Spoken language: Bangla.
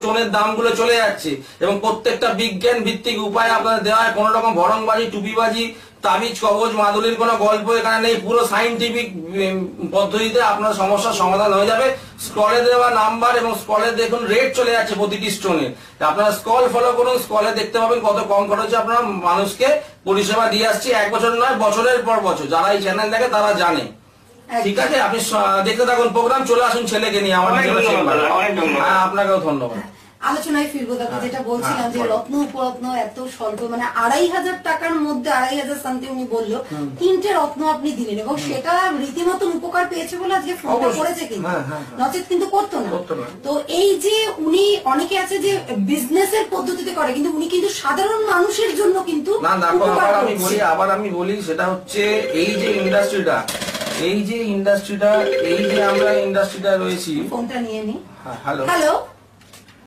স্টোনের দামগুলো চলে যাচ্ছে এবং প্রত্যেকটা বিজ্ঞান ভিত্তিক উপায় আপনাদের দেওয়া হয়। কোন রকম ভরংবাজি, টুপিবাজি, তাবিজ, কবজ, মাদুলির কোনো গল্প এখানে নেই। পুরো সাইন্টিফিক পদ্ধতিতে আপনার সমস্যার সমাধান হয়ে যাবে। স্ক্রলে দেওয়া নাম্বার এবং স্ক্রলে দেখুন রেট চলে যাচ্ছে প্রতিটি স্টোনে। আপনারা স্ক্রল ফলো করুন, স্ক্রলে দেখতে পাবেন কত কম খরচে আপনারা মানুষকে পরিষেবা দিয়ে আসছি। 1 বছর নয়, বছরের পর বছর। যারা এই চ্যানেল দেখে তারা জানে। ঠিক আছে, আপনি দেখতে থাকুন প্রোগ্রাম। চলে আসুন ছেলেকে নিয়ে আমার। হ্যাঁ, আপনাকেও ধন্যবাদ। আলোচনায় ফিরবো দাদা, যেটা বলছিলাম যে রত্ন উপরত্ন এত স্বল্প, মানে 2500 টাকার মধ্যে 2500 সামথিং উনি বললো 3টে রত্ন আপনি দিলেন এবং সেটা রীতিমতন উপকার পেয়েছে বলে আজকে ফোনটা করেছে, কিন্তু নচেত কিন্তু করতো না। তো এই যে উনি, অনেকে আছে যে বিজনেসের পদ্ধতিতে করে, কিন্তু উনি কিন্তু সাধারণ মানুষের জন্য কিন্তু আবার আমি বলি সেটা হচ্ছে এই যে ইন্ডাস্ট্রিটা, এই যে আমরা ইন্ডাস্ট্রিটা রয়েছি। ফোনটা নিয়ে নি। হ্যালো।